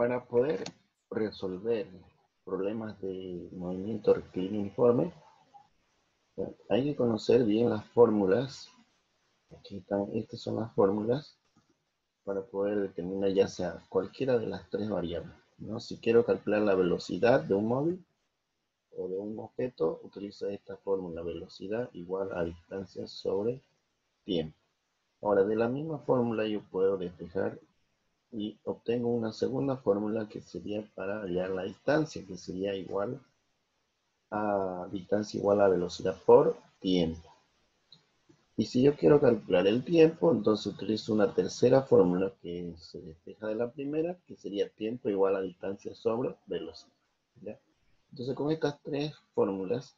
Para poder resolver problemas de movimiento rectilíneo uniforme, hay que conocer bien las fórmulas. Aquí están, estas son las fórmulas para poder determinar ya sea cualquiera de las tres variables, ¿no? Si quiero calcular la velocidad de un móvil o de un objeto, utilizo esta fórmula: velocidad igual a distancia sobre tiempo. Ahora, de la misma fórmula yo puedo despejar y obtengo una segunda fórmula que sería para hallar la distancia, que sería igual a distancia igual a velocidad por tiempo. Y si yo quiero calcular el tiempo, entonces utilizo una tercera fórmula que se despeja de la primera, que sería tiempo igual a distancia sobre velocidad, ¿ya? Entonces, con estas tres fórmulas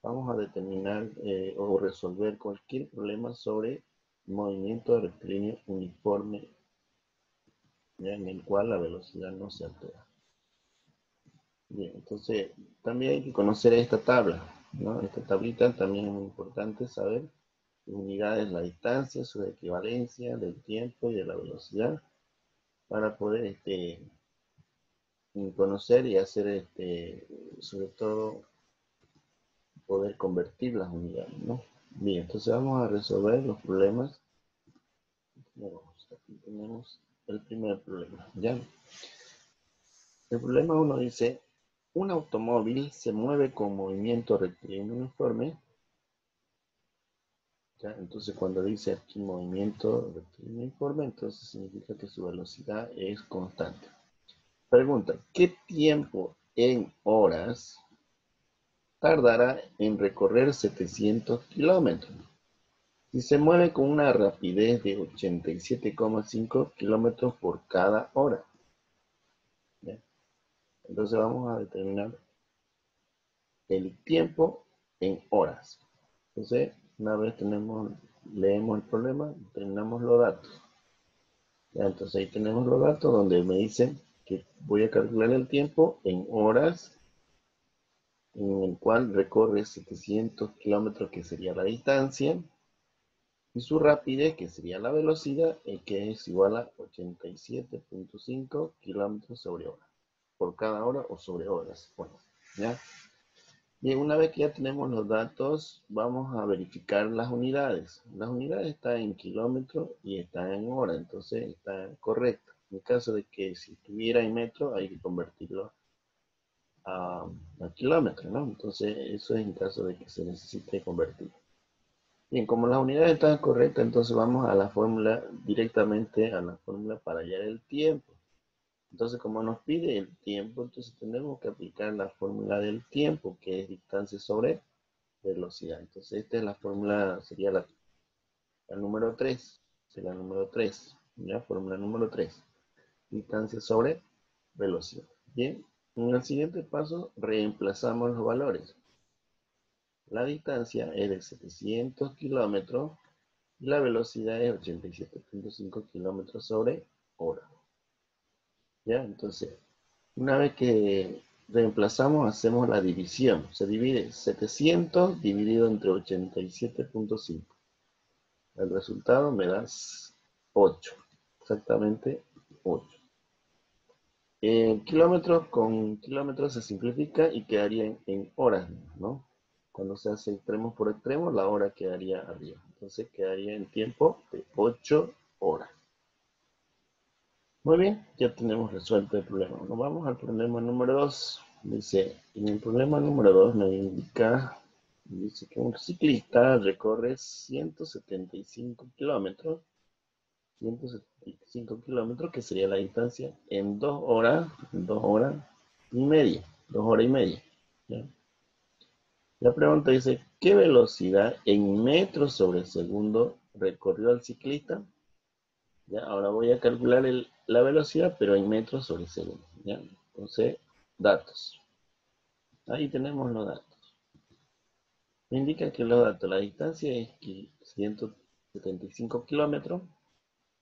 vamos a determinar o resolver cualquier problema sobre movimiento rectilíneo uniforme, ¿ya? En el cual la velocidad no se altera. Bien, entonces también hay que conocer esta tabla, ¿no? Esta tablita también es muy importante saber unidades, la distancia, su equivalencia del tiempo y de la velocidad, para poder conocer y hacer, sobre todo, poder convertir las unidades, ¿no? Bien, entonces vamos a resolver los problemas. Bueno, aquí tenemos el primer problema, ¿ya? El problema 1 dice: un automóvil se mueve con movimiento rectilíneo uniforme. ¿Ya? Entonces, cuando dice aquí movimiento rectilíneo uniforme, entonces significa que su velocidad es constante. Pregunta: ¿qué tiempo en horas tardará en recorrer 700 kilómetros? Si se mueve con una rapidez de 87,5 kilómetros por cada hora. ¿Ya? Entonces vamos a determinar el tiempo en horas. Entonces, una vez leemos el problema, determinamos los datos. ¿Ya? Entonces ahí tenemos los datos donde me dicen que voy a calcular el tiempo en horas, en el cual recorre 700 kilómetros, que sería la distancia, y su rapidez, que sería la velocidad, que es igual a 87,5 kilómetros sobre hora, por cada hora o sobre horas. Bueno, ¿ya? Bien, una vez que ya tenemos los datos, vamos a verificar las unidades. Las unidades están en kilómetros y están en hora, entonces está correcto. En caso de que si estuviera en metro, hay que convertirlo a kilómetros, ¿no? Entonces, eso es en caso de que se necesite convertir. Bien, como las unidades están correctas, entonces vamos a la fórmula, directamente a la fórmula para hallar el tiempo. Entonces, como nos pide el tiempo, entonces tenemos que aplicar la fórmula del tiempo, que es distancia sobre velocidad. Entonces, esta es la fórmula, sería la número 3. Sería la número 3. ¿Ya? Fórmula número 3. Distancia sobre velocidad. Bien, en el siguiente paso reemplazamos los valores. La distancia es de 700 kilómetros y la velocidad es 87,5 kilómetros sobre hora. ¿Ya? Entonces, una vez que reemplazamos, hacemos la división. Se divide 700 dividido entre 87,5. El resultado me da 8. Exactamente 8. Kilómetros con kilómetros se simplifica y quedaría en horas, ¿no? Cuando se hace extremos por extremos, la hora quedaría arriba. Entonces quedaría en tiempo de 8 horas. Muy bien, ya tenemos resuelto el problema. Nos vamos al problema número 2. Dice, en el problema número 2 me dice que un ciclista recorre 175 kilómetros, que sería la distancia, en 2 horas, y media, 2 horas y media. ¿Ya? La pregunta dice: ¿qué velocidad en metros sobre segundo recorrió el ciclista? ¿Ya? Ahora voy a calcular la velocidad, pero en metros sobre segundo. ¿Ya? Entonces, datos. Ahí tenemos los datos. Me indica que los datos, la distancia es 175 kilómetros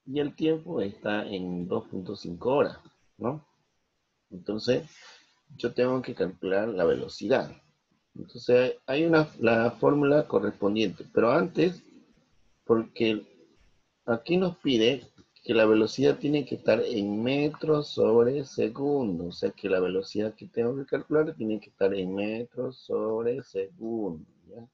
y el tiempo está en 2,5 horas, ¿no? Entonces, yo tengo que calcular la velocidad. Entonces, hay la fórmula correspondiente, pero antes, porque aquí nos pide que la velocidad tiene que estar en metros sobre segundo. O sea que la velocidad que tengo que calcular tiene que estar en metros sobre segundo. ¿Ya?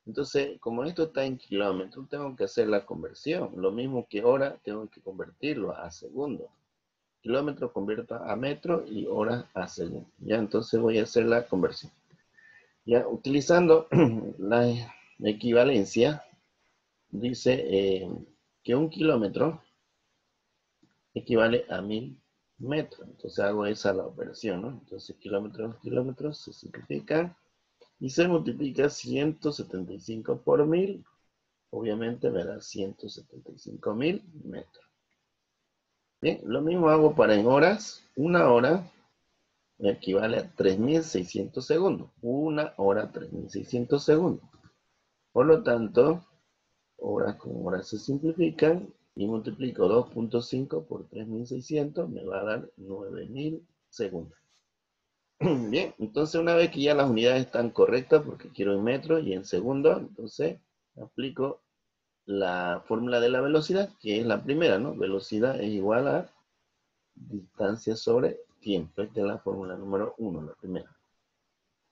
Entonces, como esto está en kilómetros, tengo que hacer la conversión. Lo mismo que hora, tengo que convertirlo a segundo. Kilómetros convierto a metro y horas a segundo. Ya, entonces voy a hacer la conversión. Ya, utilizando la equivalencia, dice que 1 kilómetro equivale a 1000 metros. Entonces hago esa la operación, ¿no? Entonces kilómetros se simplifican y se multiplica 175 por 1000. Obviamente me da 175.000 metros. Bien, lo mismo hago para en horas. Una hora equivale a 3600 segundos. Una hora, 3600 segundos. Por lo tanto, horas con horas se simplifican y multiplico 2.5 por 3600, me va a dar 9000 segundos. Bien, entonces una vez que ya las unidades están correctas, porque quiero en metros y en segundos, entonces aplico la fórmula de la velocidad, que es la primera, ¿no? Velocidad es igual a distancia sobre tiempo. Esta es la fórmula número 1, la primera.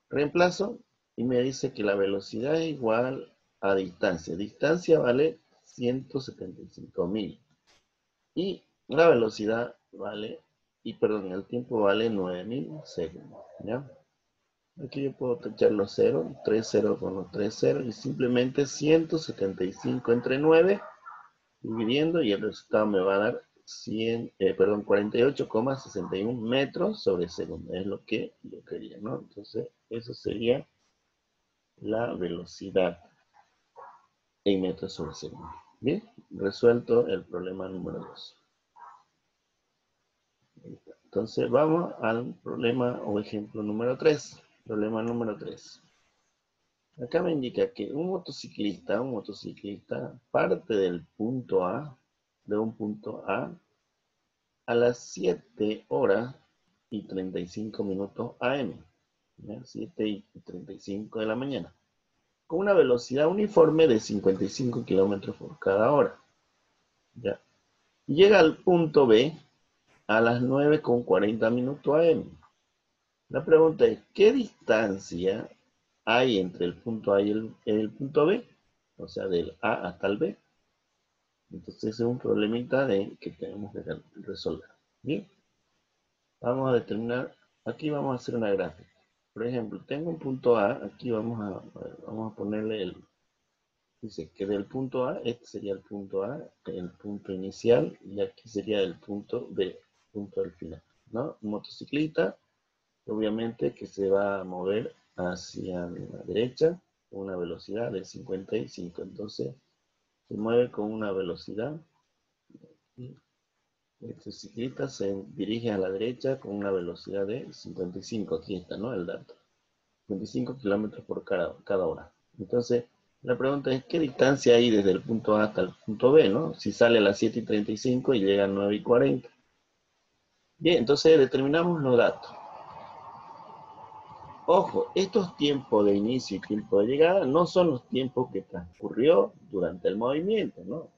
Reemplazo y me dice que la velocidad es igual a distancia. Distancia vale 175.000. Y la velocidad vale, el tiempo vale 9000 segundos. ¿Ya? Aquí yo puedo tachar los ceros, 3 ceros con los 3 ceros, y simplemente 175 entre 9, dividiendo, y el resultado me va a dar 48,61 metros sobre segundo. Es lo que yo quería, ¿no? Entonces, eso sería la velocidad en metros sobre segundo. Bien, resuelto el problema número 2. Entonces, vamos al problema o ejemplo número 3. Problema número 3. Acá me indica que un motociclista parte del punto A, de un punto a las 7 horas y 35 minutos AM, ¿ya? 7 y 35 de la mañana, con una velocidad uniforme de 55 kilómetros por cada hora. ¿Ya? Y llega al punto B a las 9 con 40 minutos AM. La pregunta es, ¿qué distancia hay entre el punto A y el punto B? O sea, del A hasta el B. Entonces es un problemita que tenemos que resolver. Bien, vamos a determinar, aquí vamos a hacer una gráfica. Por ejemplo, tengo un punto A, aquí vamos a ponerle dice que del punto A, este sería el punto A, el punto inicial, y aquí sería el punto B, punto del final, ¿no? Un motociclista, obviamente que se va a mover hacia la derecha con una velocidad de 55, entonces se mueve con una velocidad, y este ciclista se dirige a la derecha con una velocidad de 55, aquí está, ¿no? El dato, 55 kilómetros por cada hora. Entonces, la pregunta es, ¿qué distancia hay desde el punto A hasta el punto B, ¿no? Si sale a las 7:35 y llega a 9:40. Bien, entonces determinamos los datos. Ojo, estos tiempos de inicio y tiempo de llegada no son los tiempos que transcurrió durante el movimiento, ¿no?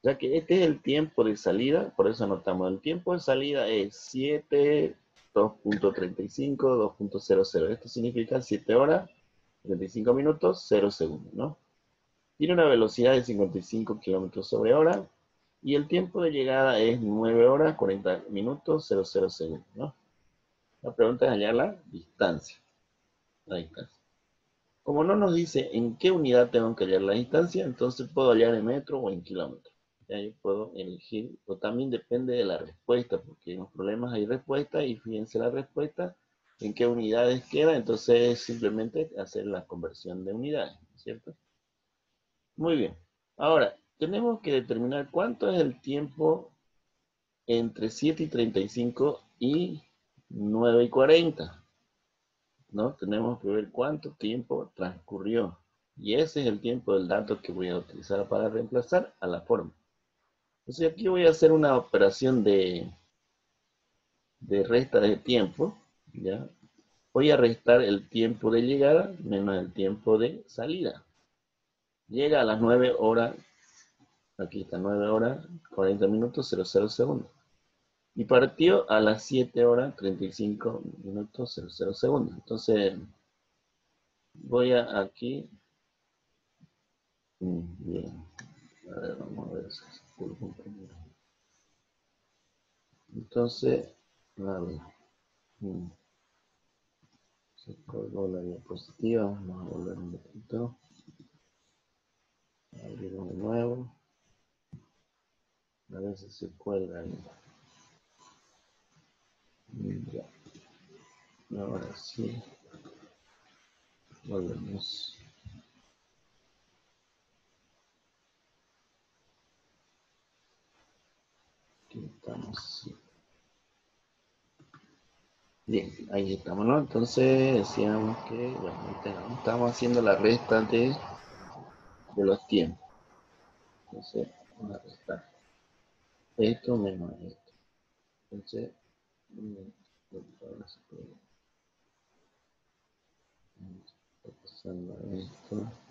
Ya que este es el tiempo de salida, por eso anotamos el tiempo de salida es 7, 2.35, 2.00. Esto significa 7 horas, 35 minutos, 0 segundos, ¿no? Tiene una velocidad de 55 kilómetros sobre hora y el tiempo de llegada es 9 horas, 40 minutos, 00 segundos, ¿no? La pregunta es hallar la distancia. La distancia. Como no nos dice en qué unidad tengo que hallar la distancia, entonces puedo hallar en metro o en kilómetro. Ya yo puedo elegir, o también depende de la respuesta, porque en los problemas hay respuesta y fíjense la respuesta, en qué unidades queda, entonces simplemente hacer la conversión de unidades, ¿cierto? Muy bien. Ahora, tenemos que determinar cuánto es el tiempo entre 7:35 y 9:40. ¿No? Tenemos que ver cuánto tiempo transcurrió. Y ese es el tiempo del dato que voy a utilizar para reemplazar a la forma. Entonces aquí voy a hacer una operación de resta de tiempo. ¿Ya? Voy a restar el tiempo de llegada menos el tiempo de salida. Llega a las 9 horas Aquí está 9 horas, 40 minutos, 00 segundos. Y partió a las 7 horas, 35 minutos, 00 segundos. Entonces, voy a aquí. Bien. A ver, vamos a ver si se puede comprimir. Entonces, a ver. Se colgó la diapositiva. Vamos a volver un poquito. Abrimos de nuevo. A ver si se cuelga ahí. Ya. Ahora sí. Volvemos. Aquí estamos. Bien, ahí estamos, ¿no? Entonces decíamos que, bueno, estamos haciendo la resta de los tiempos. Entonces, vamos a restar esto menos esto. Entonces, ahora se puede. Está pasando esto.